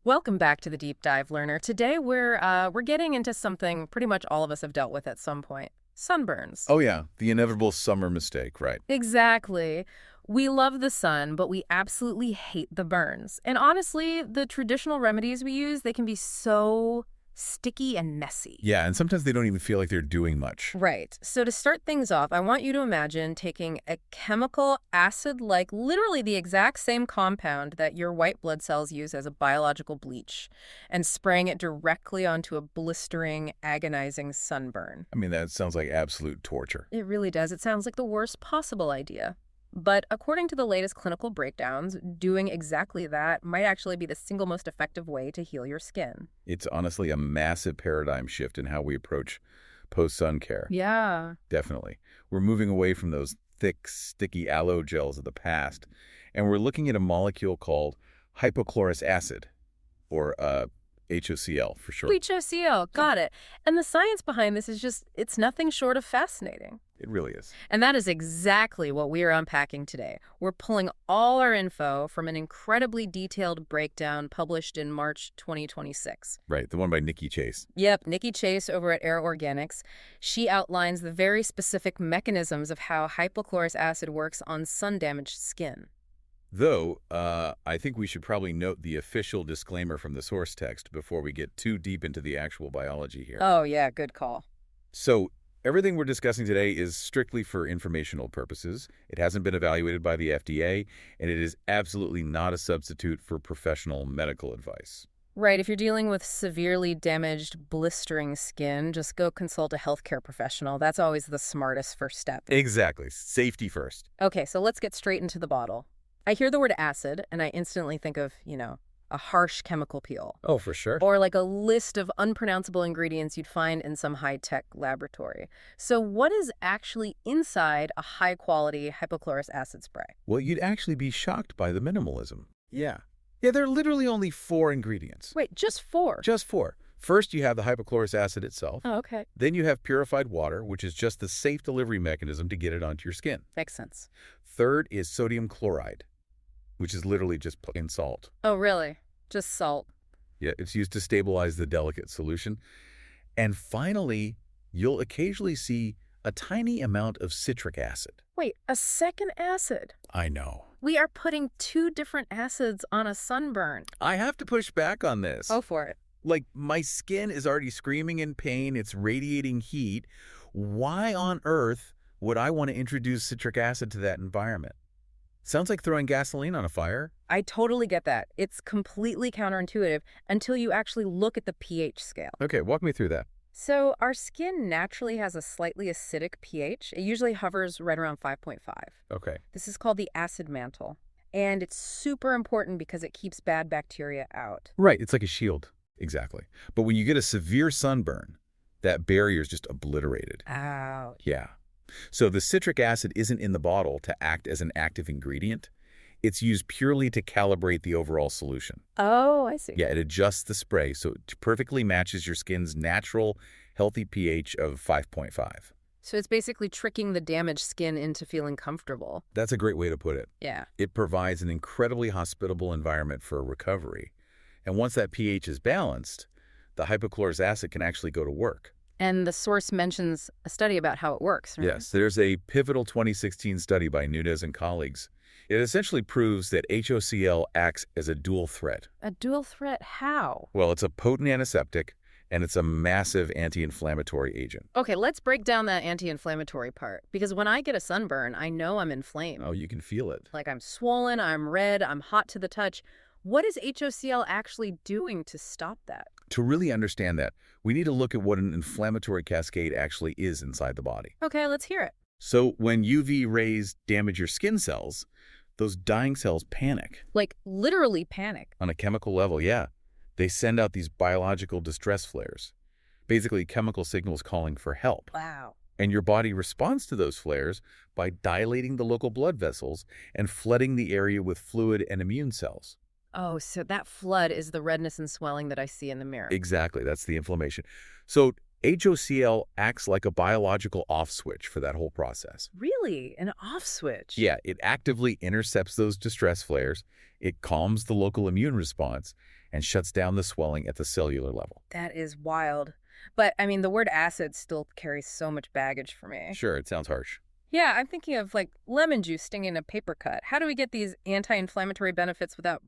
Welcome back to the Deep Dive Learner. Today we're getting into something pretty much all of us have dealt with at some point. Sunburns. Oh yeah, the inevitable summer mistake, right? Exactly. We love the sun, but we absolutely hate the burns. And honestly, the traditional remedies we use, they can be so sticky and messy. Yeah, and sometimes they don't even feel like they're doing much. Right. So to start things off, I want you to imagine taking a chemical acid, like literally the exact same compound that your white blood cells use as a biological bleach, and spraying it directly onto a blistering, agonizing sunburn. I mean, that sounds like absolute torture. It really does. It sounds like the worst possible idea. But according to the latest clinical breakdowns, doing exactly that might actually be the single most effective way to heal your skin. It's honestly a massive paradigm shift in how we approach post-sun care. Yeah. Definitely. We're moving away from those thick, sticky aloe gels of the past, and we're looking at a molecule called hypochlorous acid, or HOCl for short. HOCl, got it. And the science behind this is just, it's nothing short of fascinating. It really is. And that is exactly what we are unpacking today. We're pulling all our info from an incredibly detailed breakdown published in March 2026. Right, the one by Nikki Chase. Yep, Nikki Chase over at Air Organics. She outlines the very specific mechanisms of how hypochlorous acid works on sun-damaged skin. Though, I think we should probably note the official disclaimer from the source text before we get too deep into the actual biology here. Oh, yeah, good call. So, everything we're discussing today is strictly for informational purposes. It hasn't been evaluated by the FDA, and it is absolutely not a substitute for professional medical advice. Right, if you're dealing with severely damaged, blistering skin, just go consult a healthcare professional. That's always the smartest first step. Exactly. Safety first. Okay, so let's get straight into the bottle. I hear the word acid, and I instantly think of, a harsh chemical peel. Oh, for sure. Or like a list of unpronounceable ingredients you'd find in some high-tech laboratory. So what is actually inside a high-quality hypochlorous acid spray? Well, you'd actually be shocked by the minimalism. Yeah. Yeah, there are literally only 4 ingredients. Wait, just 4? Just 4. First, you have the hypochlorous acid itself. Oh, okay. Then you have purified water, which is just the safe delivery mechanism to get it onto your skin. Makes sense. Third is sodium chloride, which is literally just plain salt. Oh, really? Just salt? Yeah, it's used to stabilize the delicate solution. And finally, you'll occasionally see a tiny amount of citric acid. Wait, a second acid? I know. We are putting 2 different acids on a sunburn. I have to push back on this. Go for it. Like, my skin is already screaming in pain. It's radiating heat. Why on earth would I want to introduce citric acid to that environment? Sounds like throwing gasoline on a fire. I totally get that. It's completely counterintuitive until you actually look at the pH scale. Okay, walk me through that. So our skin naturally has a slightly acidic pH. It usually hovers right around 5.5. Okay. This is called the acid mantle. And it's super important because it keeps bad bacteria out. Right, it's like a shield. Exactly. But when you get a severe sunburn, that barrier is just obliterated. Ouch. Yeah. So the citric acid isn't in the bottle to act as an active ingredient. It's used purely to calibrate the overall solution. Oh, I see. Yeah, it adjusts the spray so it perfectly matches your skin's natural, healthy pH of 5.5. So it's basically tricking the damaged skin into feeling comfortable. That's a great way to put it. Yeah. It provides an incredibly hospitable environment for recovery. And once that pH is balanced, the hypochlorous acid can actually go to work. And the source mentions a study about how it works, right? Yes, there's a pivotal 2016 study by Nunez and colleagues. It essentially proves that HOCl acts as a dual threat. A dual threat? How? Well, it's a potent antiseptic, and it's a massive anti-inflammatory agent. Okay, let's break down that anti-inflammatory part. Because when I get a sunburn, I know I'm inflamed. Oh, you can feel it. Like I'm swollen, I'm red, I'm hot to the touch. What is HOCl actually doing to stop that? To really understand that, we need to look at what an inflammatory cascade actually is inside the body. Okay, let's hear it. So when UV rays damage your skin cells, those dying cells panic. Like literally panic. On a chemical level, yeah. They send out these biological distress flares, basically chemical signals calling for help. Wow. And your body responds to those flares by dilating the local blood vessels and flooding the area with fluid and immune cells. Oh, so that flood is the redness and swelling that I see in the mirror. Exactly, that's the inflammation. So HOCl acts like a biological off switch for that whole process. Really? An off switch? Yeah, it actively intercepts those distress flares, it calms the local immune response, and shuts down the swelling at the cellular level. That is wild. But, I mean, the word acid still carries so much baggage for me. Sure, it sounds harsh. Yeah, I'm thinking of, like, lemon juice stinging a paper cut. How do we get these anti-inflammatory benefits without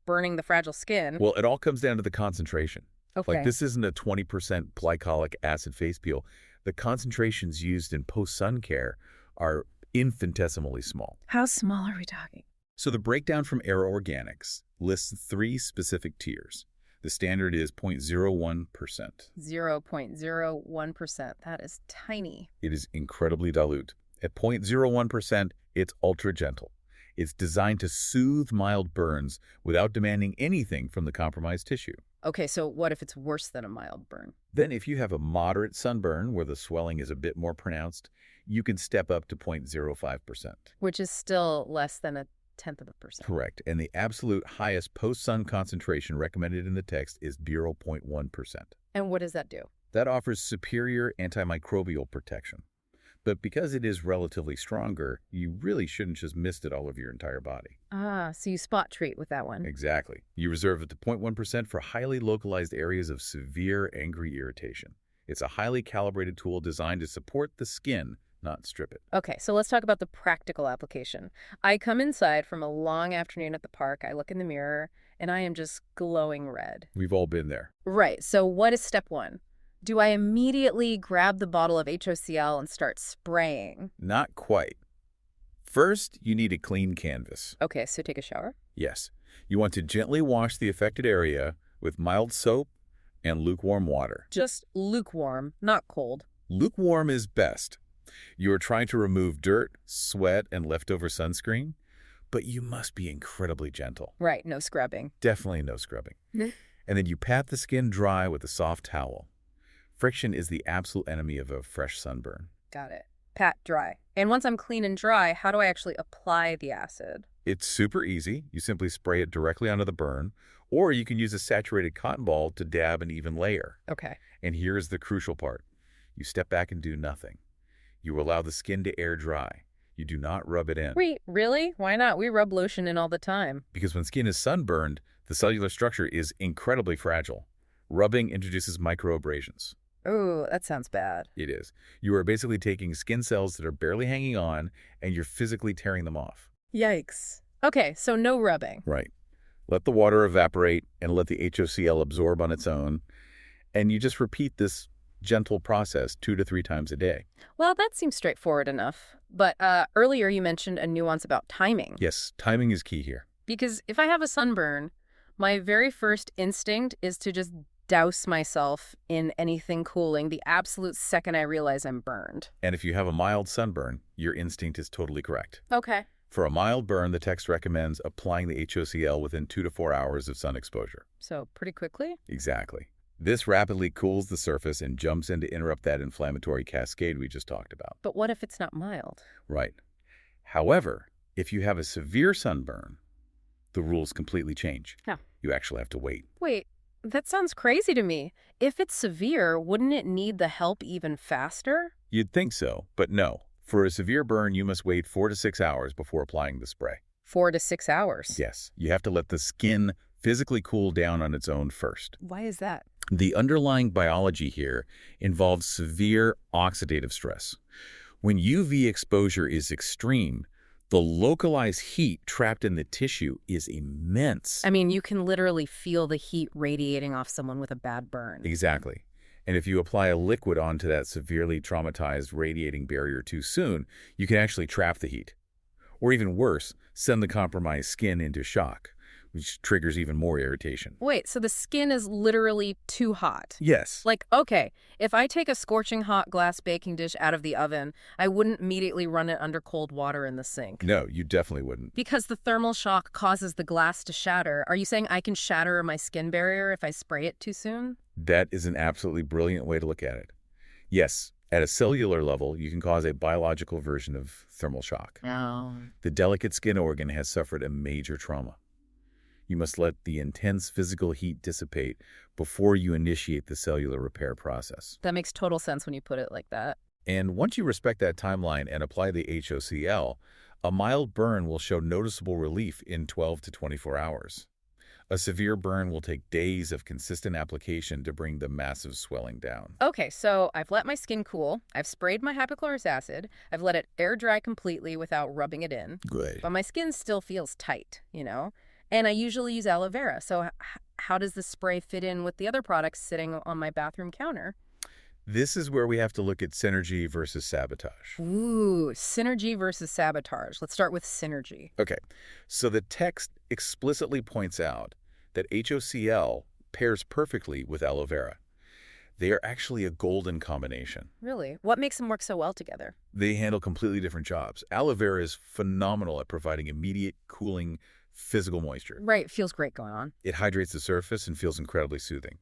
burning the fragile skin? Well, it all comes down to the concentration. Like, Okay. this isn't a 20% glycolic acid face peel. The concentrations used in post-sun care are infinitesimally small. How small are we talking? So the breakdown from Aero Organics lists 3 specific tiers. The standard is 0.01%. 0.01%. That is tiny. It is incredibly dilute. At 0.01%, it's ultra gentle. It's designed to soothe mild burns without demanding anything from the compromised tissue. Okay, so what if it's worse than a mild burn? Then if you have a moderate sunburn where the swelling is a bit more pronounced, you can step up to 0.05%. Which is still less than a tenth of a percent. Correct. And the absolute highest post-sun concentration recommended in the text is 0.1%. And what does that do? That offers superior antimicrobial protection. But because it is relatively stronger, you really shouldn't just mist it all over your entire body. Ah, so you spot treat with that one. Exactly. You reserve it to 0.1% for highly localized areas of severe angry irritation. It's a highly calibrated tool designed to support the skin, not strip it. Okay, so let's talk about the practical application. I come inside from a long afternoon at the park, I look in the mirror, and I am just glowing red. We've all been there. Right, so what is step one? Do I immediately grab the bottle of HOCl and start spraying? Not quite. First, you need a clean canvas. Okay, so take a shower? Yes. You want to gently wash the affected area with mild soap and lukewarm water. Just lukewarm, not cold. Lukewarm is best. You are trying to remove dirt, sweat, and leftover sunscreen, but you must be incredibly gentle. Right, no scrubbing. Definitely no scrubbing. And then you pat the skin dry with a soft towel. Friction is the absolute enemy of a fresh sunburn. Got it. Pat dry. And once I'm clean and dry, how do I actually apply the acid? It's super easy. You simply spray it directly onto the burn, or you can use a saturated cotton ball to dab an even layer. Okay. And here's the crucial part. You step back and do nothing. You allow the skin to air dry. You do not rub it in. Wait, really? Why not? We rub lotion in all the time. Because when skin is sunburned, the cellular structure is incredibly fragile. Rubbing introduces microabrasions. Ooh, that sounds bad. It is. You are basically taking skin cells that are barely hanging on, and you're physically tearing them off. Yikes. Okay, so no rubbing. Right. Let the water evaporate and let the HOCl absorb on its own. And you just repeat this gentle process 2 to 3 times a day. Well, that seems straightforward enough. But earlier you mentioned a nuance about timing. Yes, timing is key here. Because if I have a sunburn, my very first instinct is to just douse myself in anything cooling the absolute second I realize I'm burned. And if you have a mild sunburn, your instinct is totally correct. Okay. For a mild burn, the text recommends applying the HOCl within 2 to 4 hours of sun exposure. So pretty quickly? Exactly. This rapidly cools the surface and jumps in to interrupt that inflammatory cascade we just talked about. But what if it's not mild? Right. However, if you have a severe sunburn, the rules completely change. Yeah. You actually have to wait. Wait, that sounds crazy to me. If it's severe, wouldn't it need the help even faster? You'd think so, but no. For a severe burn, you must wait 4 to 6 hours before applying the spray. 4 to 6 hours? Yes, you have to let the skin physically cool down on its own first. Why is that? The underlying biology here involves severe oxidative stress. When UV exposure is extreme, the localized heat trapped in the tissue is immense. I mean, you can literally feel the heat radiating off someone with a bad burn. Exactly. And if you apply a liquid onto that severely traumatized radiating barrier too soon, you can actually trap the heat. Or even worse, send the compromised skin into shock, which triggers even more irritation. Wait, so the skin is literally too hot? Yes. Like, okay, if I take a scorching hot glass baking dish out of the oven, I wouldn't immediately run it under cold water in the sink. No, you definitely wouldn't. Because the thermal shock causes the glass to shatter. Are you saying I can shatter my skin barrier if I spray it too soon? That is an absolutely brilliant way to look at it. Yes, at a cellular level, you can cause a biological version of thermal shock. Oh. The delicate skin organ has suffered a major trauma. You must let the intense physical heat dissipate before you initiate the cellular repair process. That makes total sense when you put it like that. And once you respect that timeline and apply the HOCl, a mild burn will show noticeable relief in 12 to 24 hours. A severe burn will take days of consistent application to bring the massive swelling down. Okay, so I've let my skin cool, I've sprayed my hypochlorous acid, I've let it air dry completely without rubbing it in, Good. but my skin still feels tight, you know? And I usually use aloe vera, so how does the spray fit in with the other products sitting on my bathroom counter? This is where we have to look at synergy versus sabotage. Ooh, synergy versus sabotage. Let's start with synergy. Okay, so the text explicitly points out that HOCl pairs perfectly with aloe vera. They are actually a golden combination. Really? What makes them work so well together? They handle completely different jobs. Aloe vera is phenomenal at providing immediate, cooling, physical moisture. Right, feels great going on. It hydrates the surface and feels incredibly soothing.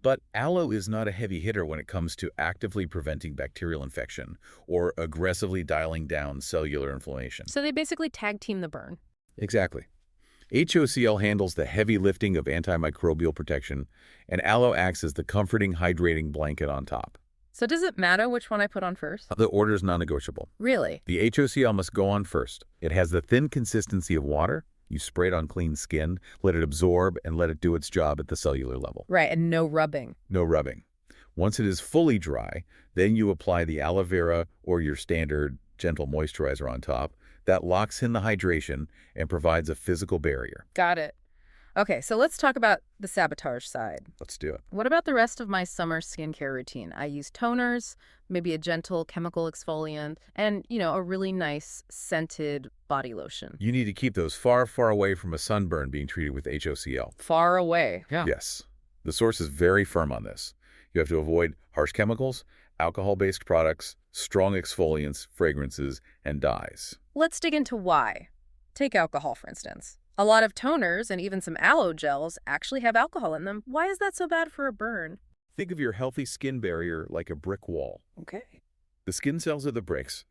But aloe is not a heavy hitter when it comes to actively preventing bacterial infection or aggressively dialing down cellular inflammation. So they basically tag team the burn. Exactly. HOCl handles the heavy lifting of antimicrobial protection, and aloe acts as the comforting, hydrating blanket on top. So does it matter which one I put on first? The order is non-negotiable. Really? The HOCl must go on first. It has the thin consistency of water. You spray it on clean skin, let it absorb, and let it do its job at the cellular level. Right, and no rubbing. No rubbing. Once it is fully dry, then you apply the aloe vera or your standard gentle moisturizer on top. That locks in the hydration and provides a physical barrier. Got it. Okay, so let's talk about the sabotage side. Let's do it. What about the rest of my summer skincare routine? I use toners, maybe a gentle chemical exfoliant, and, a really nice scented body lotion. You need to keep those far, far away from a sunburn being treated with HOCl. Far away. Yeah. Yes. The source is very firm on this. You have to avoid harsh chemicals, alcohol-based products, strong exfoliants, fragrances, and dyes. Let's dig into why. Take alcohol, for instance. A lot of toners and even some aloe gels actually have alcohol in them. Why is that so bad for a burn? Think of your healthy skin barrier like a brick wall. Okay. The skin cells are the bricks,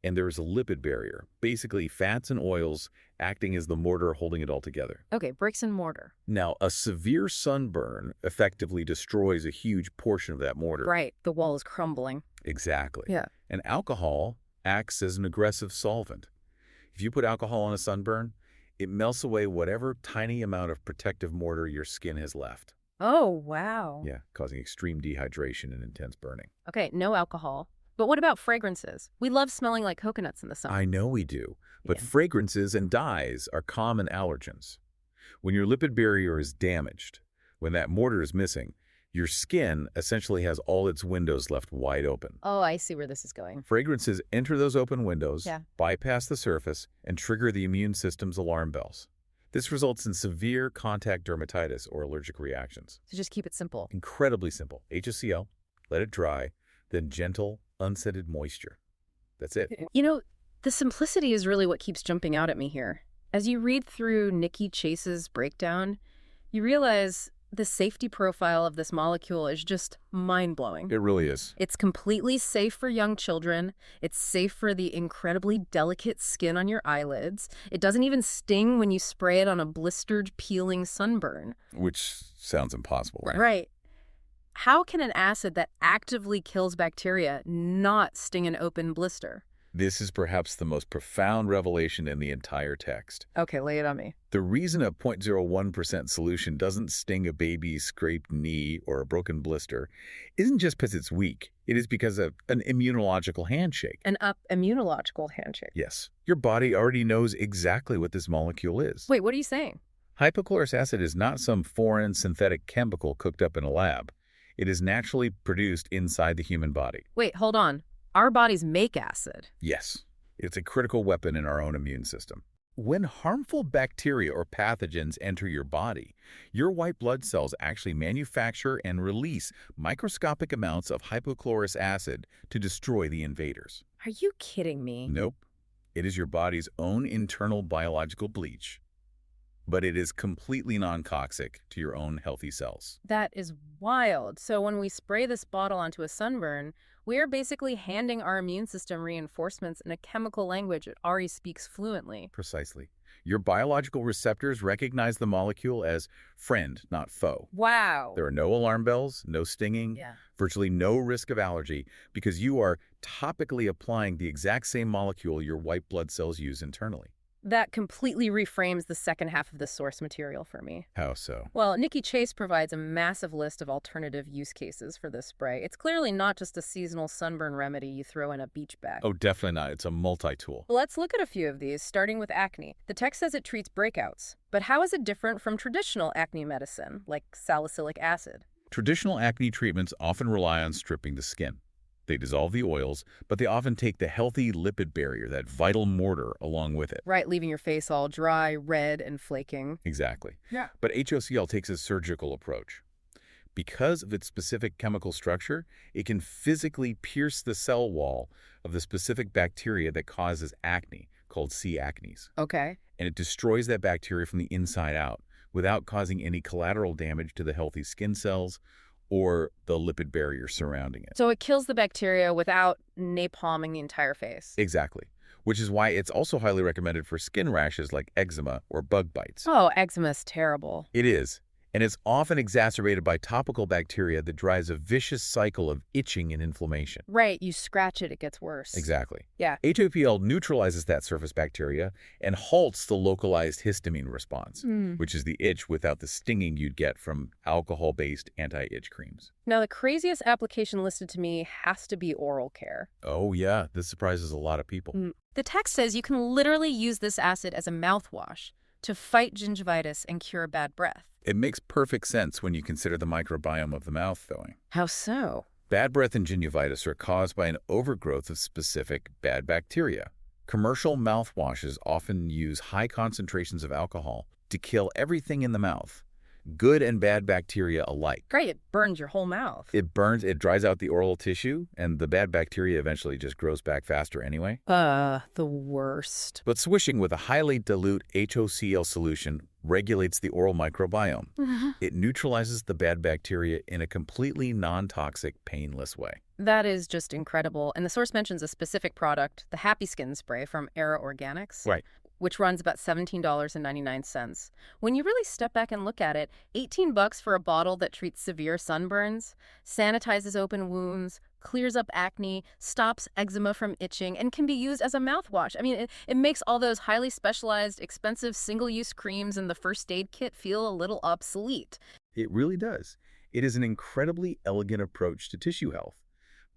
and there is a lipid barrier, basically fats and oils acting as the mortar holding it all together. Okay, bricks and mortar. Now, a severe sunburn effectively destroys a huge portion of that mortar. Right, the wall is crumbling. Exactly. Yeah. And alcohol acts as an aggressive solvent. If you put alcohol on a sunburn, it melts away whatever tiny amount of protective mortar your skin has left. Oh, wow. Yeah, causing extreme dehydration and intense burning. Okay, no alcohol. But what about fragrances? We love smelling like coconuts in the summer. I know we do, but Yeah. fragrances and dyes are common allergens. When your lipid barrier is damaged, when that mortar is missing, your skin essentially has all its windows left wide open. Oh, I see where this is going. Fragrances enter those open windows, Yeah. bypass the surface, and trigger the immune system's alarm bells. This results in severe contact dermatitis or allergic reactions. So just keep it simple. Incredibly simple. HOCl, let it dry, then gentle, unscented moisture. That's it. The simplicity is really what keeps jumping out at me here. As you read through Nikki Chase's breakdown, you realize the safety profile of this molecule is just mind-blowing. It really is. It's completely safe for young children. It's safe for the incredibly delicate skin on your eyelids. It doesn't even sting when you spray it on a blistered, peeling sunburn. Which sounds impossible, right? Right. How can an acid that actively kills bacteria not sting an open blister? This is perhaps the most profound revelation in the entire text. Okay, lay it on me. The reason a 0.01% solution doesn't sting a baby's scraped knee or a broken blister isn't just because it's weak. It is because of an immunological handshake. An immunological handshake. Yes, your body already knows exactly what this molecule is. Wait, what are you saying? Hypochlorous acid is not some foreign synthetic chemical cooked up in a lab. It is naturally produced inside the human body. Wait, hold on. Our bodies make acid. Yes, it's a critical weapon in our own immune system. When harmful bacteria or pathogens enter your body, your white blood cells actually manufacture and release microscopic amounts of hypochlorous acid to destroy the invaders. Are you kidding me? Nope. It is your body's own internal biological bleach, but it is completely non-toxic to your own healthy cells. That is wild. So when we spray this bottle onto a sunburn, we are basically handing our immune system reinforcements in a chemical language it already speaks fluently. Precisely. Your biological receptors recognize the molecule as friend, not foe. Wow. There are no alarm bells, no stinging, Yeah. virtually no risk of allergy because you are topically applying the exact same molecule your white blood cells use internally. That completely reframes the second half of the source material for me. How so? Well, Nikki Chase provides a massive list of alternative use cases for this spray. It's clearly not just a seasonal sunburn remedy you throw in a beach bag. Oh, definitely not. It's a multi-tool. Let's look at a few of these, starting with acne. The text says it treats breakouts, but how is it different from traditional acne medicine, like salicylic acid? Traditional acne treatments often rely on stripping the skin. They dissolve the oils, but they often take the healthy lipid barrier, that vital mortar, along with it. Right, leaving your face all dry, red, and flaking. Exactly. Yeah. But HOCl takes a surgical approach. Because of its specific chemical structure, it can physically pierce the cell wall of the specific bacteria that causes acne, called C. acnes. Okay. And it destroys that bacteria from the inside out without causing any collateral damage to the healthy skin cells or the lipid barrier surrounding it. So it kills the bacteria without napalming the entire face. Exactly. Which is why it's also highly recommended for skin rashes like eczema or bug bites. Oh, eczema's terrible. It is. And it's often exacerbated by topical bacteria that drives a vicious cycle of itching and inflammation. Right, you scratch it, it gets worse. Exactly. Yeah. HOPL neutralizes that surface bacteria and halts the localized histamine response, which is the itch without the stinging you'd get from alcohol-based anti-itch creams. Now, the craziest application listed to me has to be oral care. Oh, yeah. This surprises a lot of people. The text says you can literally use this acid as a mouthwash to fight gingivitis and cure bad breath. It makes perfect sense when you consider the microbiome of the mouth, though. How so? Bad breath and gingivitis are caused by an overgrowth of specific bad bacteria. Commercial mouthwashes often use high concentrations of alcohol to kill everything in the mouth, good and bad bacteria alike. Great, it burns your whole mouth. It burns, it dries out the oral tissue, and the bad bacteria eventually just grows back faster anyway. The worst. But swishing with a highly dilute HOCl solution regulates the oral microbiome. It neutralizes the bad bacteria in a completely non-toxic, painless way. That is just incredible. And the source mentions a specific product, the Happy Skin Spray from Era Organics. Right. Which runs about $17.99. When you really step back and look at it, $18 for a bottle that treats severe sunburns, sanitizes open wounds, clears up acne, stops eczema from itching, and can be used as a mouthwash. I mean, it makes all those highly specialized, expensive single-use creams in the first aid kit feel a little obsolete. It really does. It is an incredibly elegant approach to tissue health.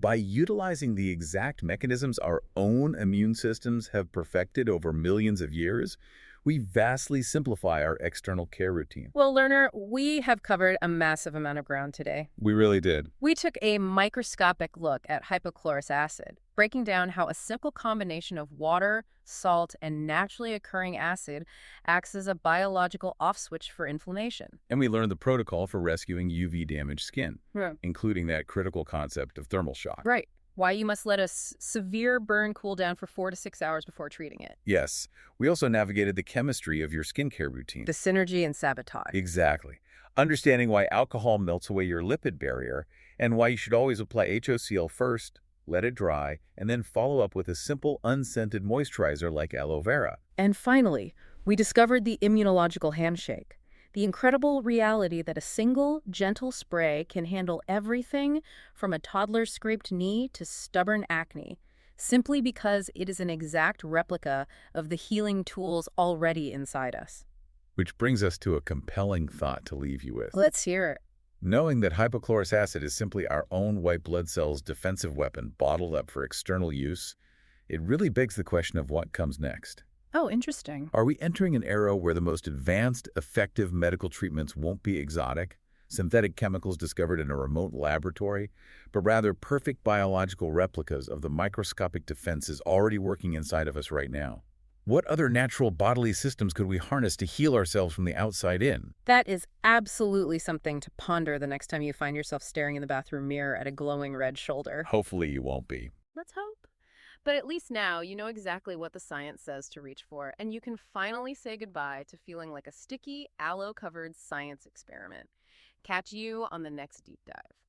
By utilizing the exact mechanisms our own immune systems have perfected over millions of years, we vastly simplify our external care routine. Well, learner, we have covered a massive amount of ground today. We really did. We took a microscopic look at hypochlorous acid, breaking down how a simple combination of water, salt, and naturally occurring acid acts as a biological off-switch for inflammation. And we learned the protocol for rescuing UV-damaged skin, Yeah. including that critical concept of thermal shock. Right. Why you must let a severe burn cool down for 4 to 6 hours before treating it. Yes. We also navigated the chemistry of your skincare routine. The synergy and sabotage. Exactly. Understanding why alcohol melts away your lipid barrier and why you should always apply HOCl first, let it dry, and then follow up with a simple unscented moisturizer like aloe vera. And finally, we discovered the immunological handshake. The incredible reality that a single, gentle spray can handle everything from a toddler's scraped knee to stubborn acne, simply because it is an exact replica of the healing tools already inside us. Which brings us to a compelling thought to leave you with. Let's hear it. Knowing that hypochlorous acid is simply our own white blood cells' defensive weapon bottled up for external use, it really begs the question of what comes next. Oh, interesting. Are we entering an era where the most advanced, effective medical treatments won't be exotic, synthetic chemicals discovered in a remote laboratory, but rather perfect biological replicas of the microscopic defenses already working inside of us right now? What other natural bodily systems could we harness to heal ourselves from the outside in? That is absolutely something to ponder the next time you find yourself staring in the bathroom mirror at a glowing red shoulder. Hopefully you won't be. Let's hope. But at least now you know exactly what the science says to reach for, and you can finally say goodbye to feeling like a sticky, aloe-covered science experiment. Catch you on the next deep dive.